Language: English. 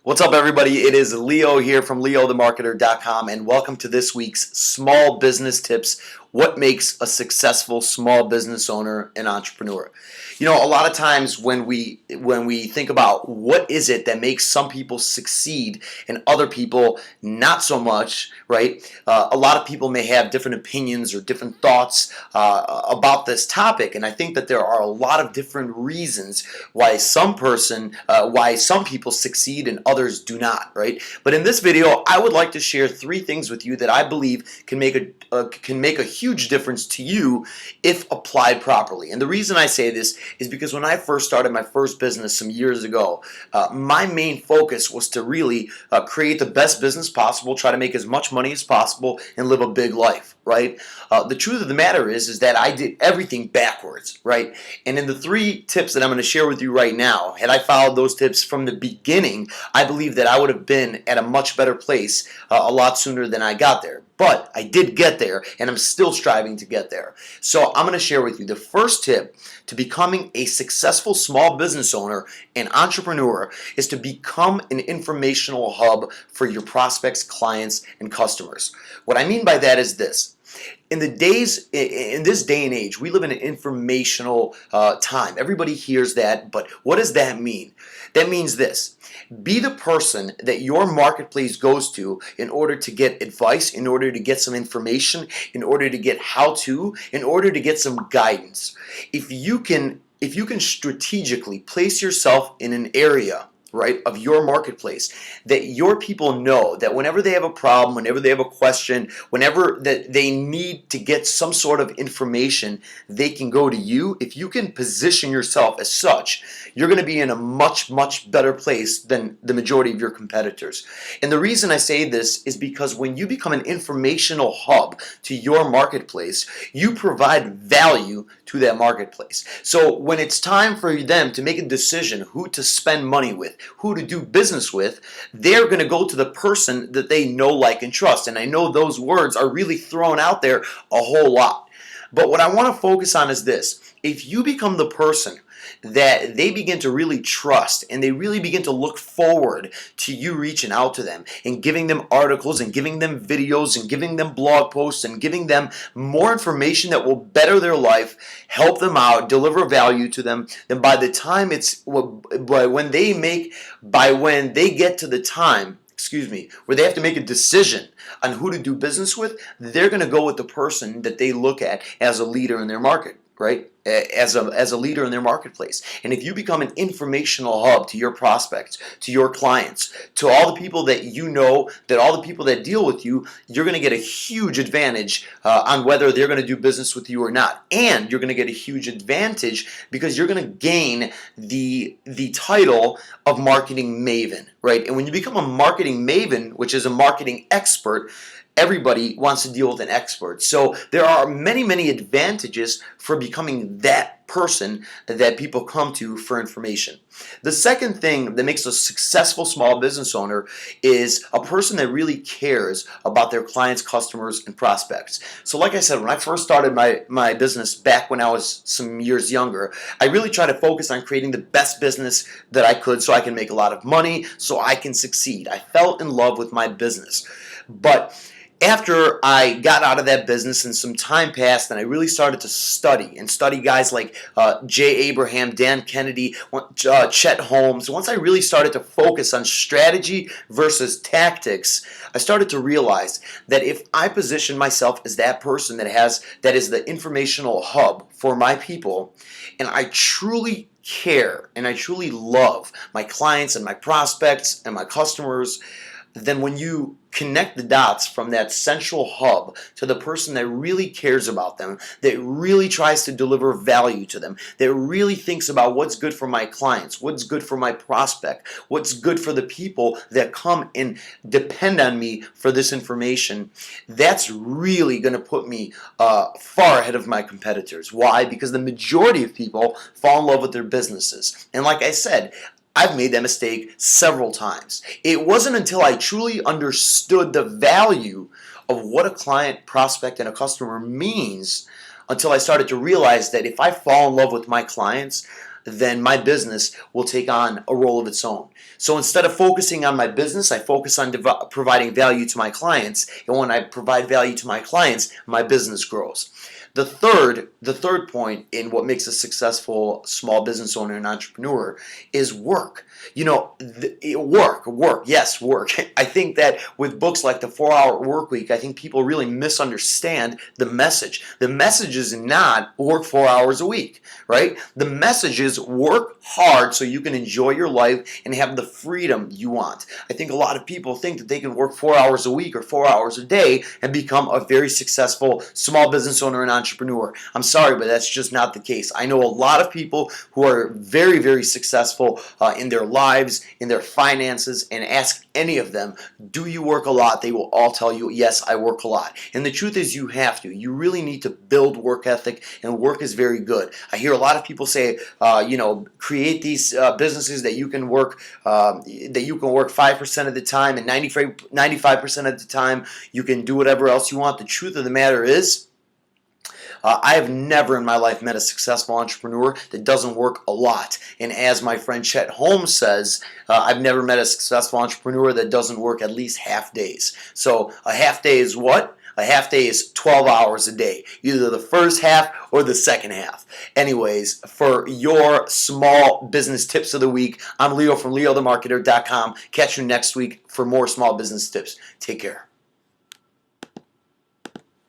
What's up, everybody? It is Leo here from leothemarketer.com, and welcome to this week's Small Business Tips. What makes a successful small business owner and entrepreneur? You know, a lot of times when we think about what is it that makes some people succeed and other people not so much, right? A lot of people may have different opinions or different thoughts about this topic, and I think that there are a lot of different reasons why some people succeed and others do not, right? But in this video, I would like to share 3 things with you that I believe can make a huge difference to you if applied properly. And the reason I say this is because when I first started my first business some years ago, my main focus was to really create the best business possible, try to make as much money as possible, and live a big life, right? The truth of the matter is that I did everything backwards, right? And in the 3 tips that I'm going to share with you right now, had I followed those tips from the beginning, I believe that I would have been at a much better place a lot sooner than I got there. But I did get there, and I'm still striving to get there. So I'm going to share with you the first tip to becoming a successful small business owner and entrepreneur is to become an informational hub for your prospects, clients, and customers. What I mean by that is this. In this day and age, we live in an informational time. Everybody hears that, but what does that mean? That means this. Be the person that your marketplace goes to in order to get advice, in order to get some information, in order to get how-to, in order to get some guidance. If you can strategically place yourself in an area, right, of your marketplace that your people know that whenever they have a problem, whenever they have a question, whenever that they need to get some sort of information, they can go to you. If you can position yourself as such, you're going to be in a much, much better place than the majority of your competitors. And the reason I say this is because when you become an informational hub to your marketplace, you provide value to that marketplace. So when it's time for them to make a decision who to spend money with, who to do business with, they're going to go to the person that they know, like, and trust. And I know those words are really thrown out there a whole lot. But what I want to focus on is this. If you become the person that they begin to really trust and they really begin to look forward to you reaching out to them and giving them articles and giving them videos and giving them blog posts and giving them more information that will better their life, help them out, deliver value to them, then by the time when they get to the time, where they have to make a decision on who to do business with, they're going to go with the person that they look at as a leader in their market, right? As a leader in their marketplace. And if you become an informational hub to your prospects, to your clients, to all the people that you know, that all the people that deal with you, you're going to get a huge advantage on whether they're going to do business with you or not. And you're going to get a huge advantage because you're going to gain the title of marketing maven, right? And when you become a marketing maven, which is a marketing expert, everybody wants to deal with an expert. So there are many, many advantages for becoming that person that people come to for information. The second thing that makes a successful small business owner is a person that really cares about their clients, customers, and prospects. So like I said, when I first started my business back when I was some years younger, I really tried to focus on creating the best business that I could so I can make a lot of money, so I can succeed. I fell in love with my business. But after I got out of that business and some time passed and I really started to study guys like Jay Abraham, Dan Kennedy, Chet Holmes, once I really started to focus on strategy versus tactics, I started to realize that if I position myself as that person that is the informational hub for my people, and I truly care and I truly love my clients and my prospects and my customers, then when you connect the dots from that central hub to the person that really cares about them, that really tries to deliver value to them, that really thinks about what's good for my clients, what's good for my prospect, what's good for the people that come and depend on me for this information, that's really going to put me far ahead of my competitors. Why? Because the majority of people fall in love with their businesses. And like I said, I've made that mistake several times. It wasn't until I truly understood the value of what a client, prospect, and a customer means until I started to realize that if I fall in love with my clients, then my business will take on a role of its own. So instead of focusing on my business, I focus on providing value to my clients. And when I provide value to my clients, my business grows. The third point in what makes a successful small business owner and entrepreneur is work. Work. Yes, work. I think that with books like the 4-Hour Work Week, I think people really misunderstand the message. The message is not work 4 hours a week, right? The message is work hard so you can enjoy your life and have the freedom you want. I think a lot of people think that they can work 4 hours a week or 4 hours a day and become a very successful small business owner and entrepreneur. I'm sorry, but that's just not the case. I know a lot of people who are very, very successful in their lives, in their finances, and ask any of them, do you work a lot? They will all tell you, yes, I work a lot. And the truth is you have to. You really need to build work ethic, and work is very good. I hear a lot of people say, create these businesses that you can work 5% of the time, and 95% of the time you can do whatever else you want. The truth of the matter is, I have never in my life met a successful entrepreneur that doesn't work a lot. And as my friend Chet Holmes says, I've never met a successful entrepreneur that doesn't work at least half days. So a half day is what? A half day is 12 hours a day, either the first half or the second half. Anyways, for your small business tips of the week, I'm Leo from LeoTheMarketer.com. Catch you next week for more small business tips. Take care.